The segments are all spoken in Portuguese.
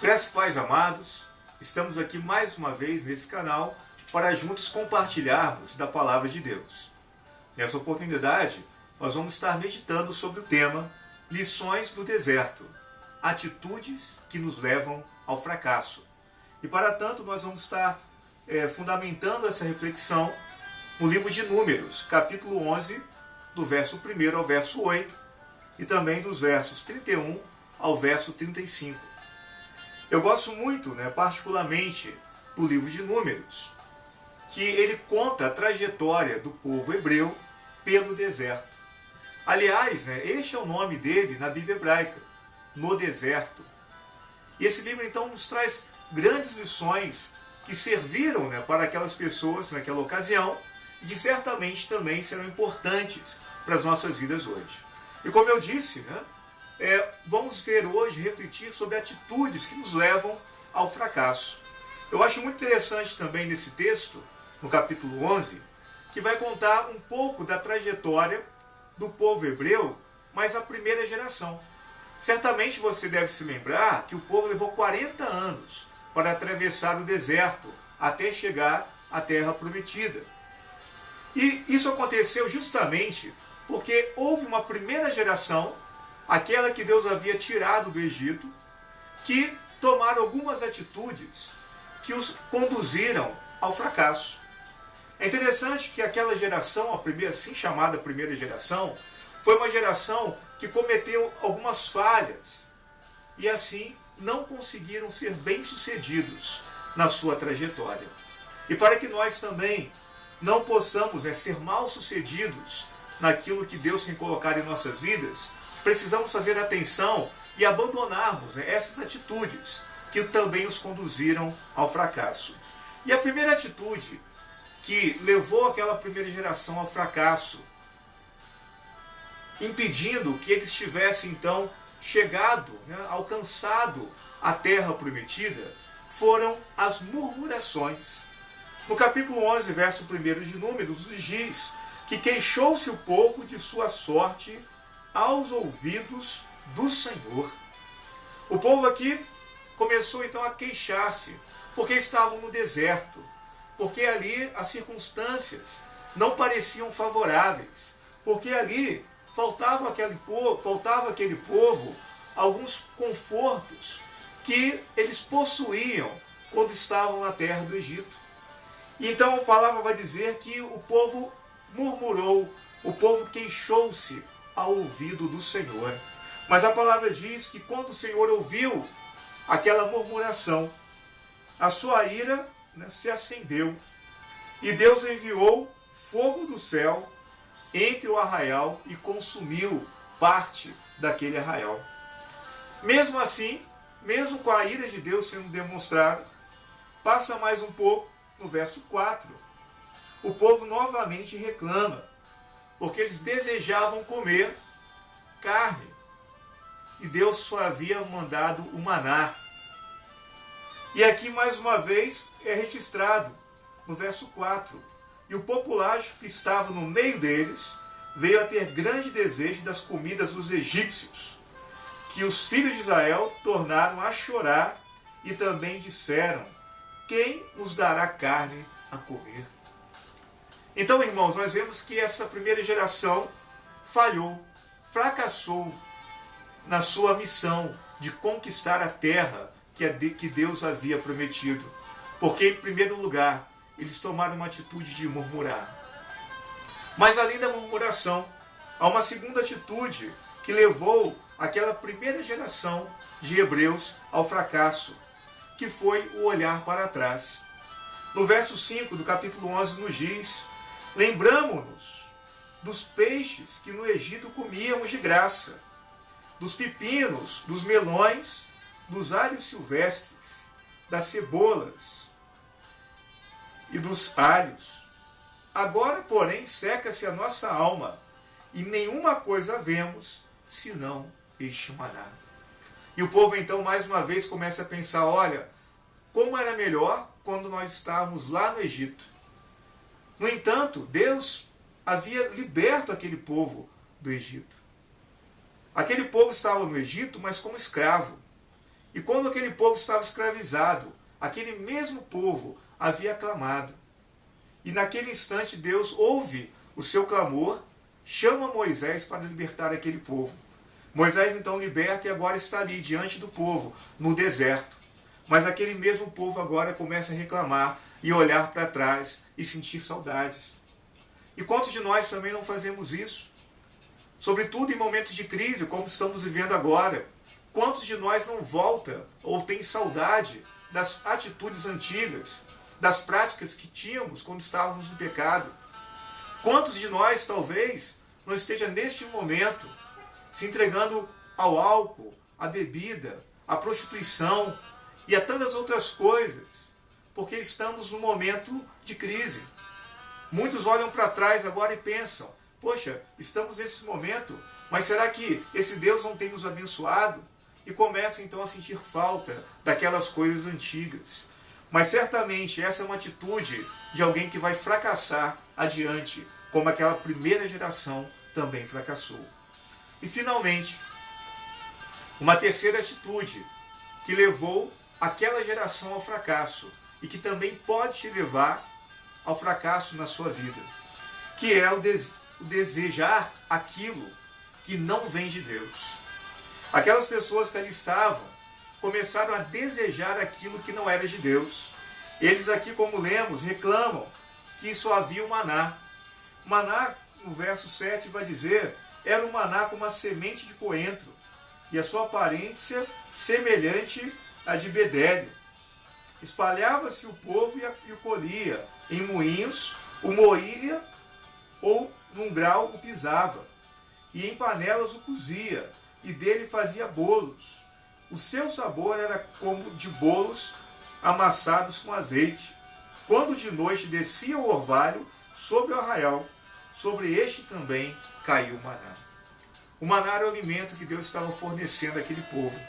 Graças e paz, amados, estamos aqui mais uma vez nesse canal para juntos compartilharmos da Palavra de Deus. Nessa oportunidade, nós vamos estar meditando sobre o tema Lições do Deserto, atitudes que nos levam ao fracasso. E para tanto, nós vamos estar fundamentando essa reflexão no livro de Números, capítulo 11, do verso 1 ao verso 8, e também dos versos 31 ao verso 35. Eu gosto muito, particularmente, do livro de Números, que ele conta a trajetória do povo hebreu pelo deserto. Aliás, este é o nome dele na Bíblia hebraica, no deserto. E esse livro, então, nos traz grandes lições que serviram para aquelas pessoas naquela ocasião e que certamente também serão importantes para as nossas vidas hoje. E como eu disse, vamos ver hoje, refletir sobre atitudes que nos levam ao fracasso. Eu acho muito interessante também nesse texto, no capítulo 11, que vai contar um pouco da trajetória do povo hebreu, mas a primeira geração. Certamente você deve se lembrar que o povo levou 40 anos para atravessar o deserto até chegar à terra prometida. E isso aconteceu justamente porque houve uma primeira geração, aquela que Deus havia tirado do Egito, que tomaram algumas atitudes que os conduziram ao fracasso. É interessante que aquela geração, a primeira, assim chamada primeira geração, foi uma geração que cometeu algumas falhas e assim não conseguiram ser bem-sucedidos na sua trajetória. E para que nós também não possamos ser mal-sucedidos naquilo que Deus tem colocado em nossas vidas, precisamos fazer atenção e abandonarmos essas atitudes que também os conduziram ao fracasso. E a primeira atitude que levou aquela primeira geração ao fracasso, impedindo que eles tivessem então chegado, alcançado a terra prometida, foram as murmurações. No capítulo 11, verso 1 de Números, diz que queixou-se o povo de sua sorte aos ouvidos do Senhor. O povo aqui começou então a queixar-se, porque estavam no deserto, porque ali as circunstâncias não pareciam favoráveis, porque ali faltava aquele povo alguns confortos que eles possuíam quando estavam na terra do Egito. E então a palavra vai dizer que o povo murmurou, o povo queixou-se ao ouvido do Senhor. Mas a palavra diz que quando o Senhor ouviu aquela murmuração, a sua ira se acendeu. E Deus enviou fogo do céu entre o arraial e consumiu parte daquele arraial. Mesmo assim, mesmo com a ira de Deus sendo demonstrada, passa mais um pouco, no verso 4, o povo novamente reclama, porque eles desejavam comer carne. E Deus só havia mandado o maná. E aqui mais uma vez é registrado no verso 4. E o populacho que estava no meio deles veio a ter grande desejo das comidas dos egípcios, que os filhos de Israel tornaram a chorar e também disseram: quem nos dará carne a comer? Então, irmãos, nós vemos que essa primeira geração falhou, fracassou na sua missão de conquistar a terra que Deus havia prometido. Porque, em primeiro lugar, eles tomaram uma atitude de murmurar. Mas, além da murmuração, há uma segunda atitude que levou aquela primeira geração de hebreus ao fracasso, que foi o olhar para trás. No verso 5 do capítulo 11 nos diz: lembramo-nos dos peixes que no Egito comíamos de graça, dos pepinos, dos melões, dos alhos silvestres, das cebolas e dos alhos. Agora, porém, seca-se a nossa alma, e nenhuma coisa vemos, senão este maná. E o povo então mais uma vez começa a pensar: olha, como era melhor quando nós estávamos lá no Egito. No entanto, Deus havia liberto aquele povo do Egito. Aquele povo estava no Egito, mas como escravo. E quando aquele povo estava escravizado, aquele mesmo povo havia clamado. E naquele instante Deus ouve o seu clamor, chama Moisés para libertar aquele povo. Moisés então liberta e agora está ali diante do povo, no deserto. Mas aquele mesmo povo agora começa a reclamar e olhar para trás e sentir saudades. E quantos de nós também não fazemos isso? Sobretudo em momentos de crise, como estamos vivendo agora. Quantos de nós não volta ou tem saudade das atitudes antigas, das práticas que tínhamos quando estávamos no pecado? Quantos de nós talvez não esteja neste momento se entregando ao álcool, à bebida, à prostituição e a tantas outras coisas, porque estamos num momento de crise. Muitos olham para trás agora e pensam, poxa, estamos nesse momento, mas será que esse Deus não tem nos abençoado? E começam então a sentir falta daquelas coisas antigas. Mas certamente essa é uma atitude de alguém que vai fracassar adiante, como aquela primeira geração também fracassou. E finalmente, uma terceira atitude que levou aquela geração ao fracasso e que também pode te levar ao fracasso na sua vida, que é o desejar aquilo que não vem de Deus. Aquelas pessoas que ali estavam começaram a desejar aquilo que não era de Deus. Eles aqui, como lemos, reclamam que só havia o maná. O maná, no verso 7, vai dizer, era um maná com uma semente de coentro, e a sua aparência semelhante à de bedélio. Espalhava-se o povo e o colhia, em moinhos o moía, ou num grau o pisava, e em panelas o cozia, e dele fazia bolos. O seu sabor era como de bolos amassados com azeite. Quando de noite descia o orvalho sobre o arraial, sobre este também caiu o maná. O maná era o alimento que Deus estava fornecendo àquele povo.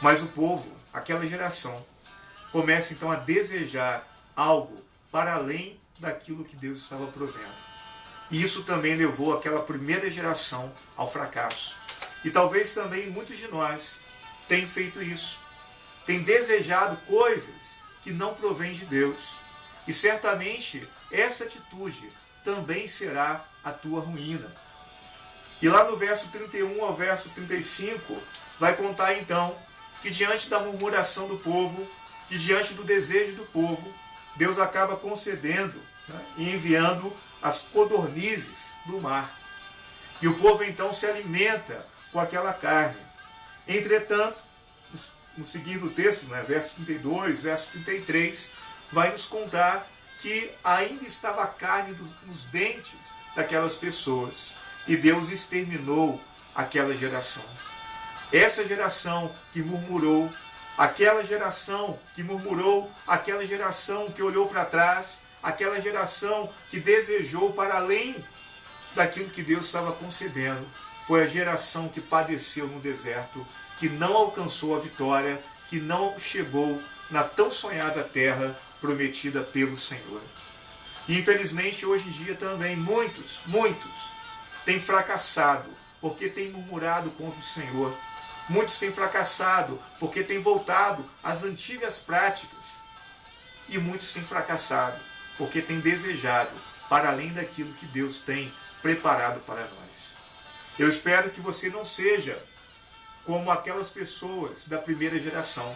Mas o povo, aquela geração, começa então a desejar algo para além daquilo que Deus estava provendo. E isso também levou aquela primeira geração ao fracasso. E talvez também muitos de nós tenham feito isso. Têm desejado coisas que não provêm de Deus. E certamente essa atitude também será a tua ruína. E lá no verso 31 ao verso 35, vai contar então que diante da murmuração do povo, que diante do desejo do povo, Deus acaba concedendo, e enviando as codornizes do mar. E o povo então se alimenta com aquela carne. Entretanto, no seguindo o texto, verso 32, verso 33, vai nos contar que ainda estava a carne nos dentes daquelas pessoas. E Deus exterminou aquela geração. Essa geração que murmurou, aquela geração que murmurou, aquela geração que olhou para trás, aquela geração que desejou para além daquilo que Deus estava concedendo, foi a geração que padeceu no deserto, que não alcançou a vitória, que não chegou na tão sonhada terra prometida pelo Senhor. E infelizmente hoje em dia também muitos têm fracassado porque têm murmurado contra o Senhor. Muitos têm fracassado porque têm voltado às antigas práticas. E muitos têm fracassado porque têm desejado para além daquilo que Deus tem preparado para nós. Eu espero que você não seja como aquelas pessoas da primeira geração,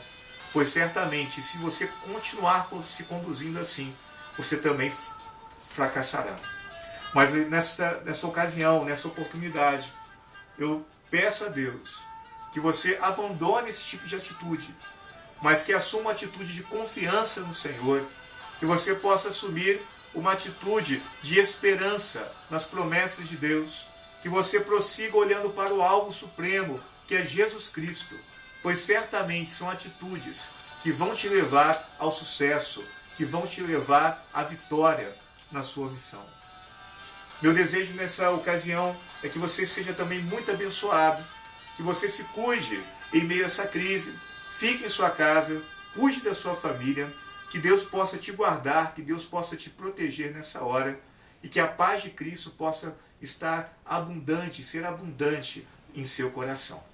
pois certamente se você continuar se conduzindo assim, você também fracassará. Mas nessa ocasião, nessa oportunidade, eu peço a Deus que você abandone esse tipo de atitude, mas que assuma uma atitude de confiança no Senhor, que você possa assumir uma atitude de esperança nas promessas de Deus, que você prossiga olhando para o alvo supremo, que é Jesus Cristo, pois certamente são atitudes que vão te levar ao sucesso, que vão te levar à vitória na sua missão. Meu desejo nessa ocasião é que você seja também muito abençoado, que você se cuide em meio a essa crise, fique em sua casa, cuide da sua família, que Deus possa te guardar, que Deus possa te proteger nessa hora e que a paz de Cristo possa estar abundante, ser abundante em seu coração.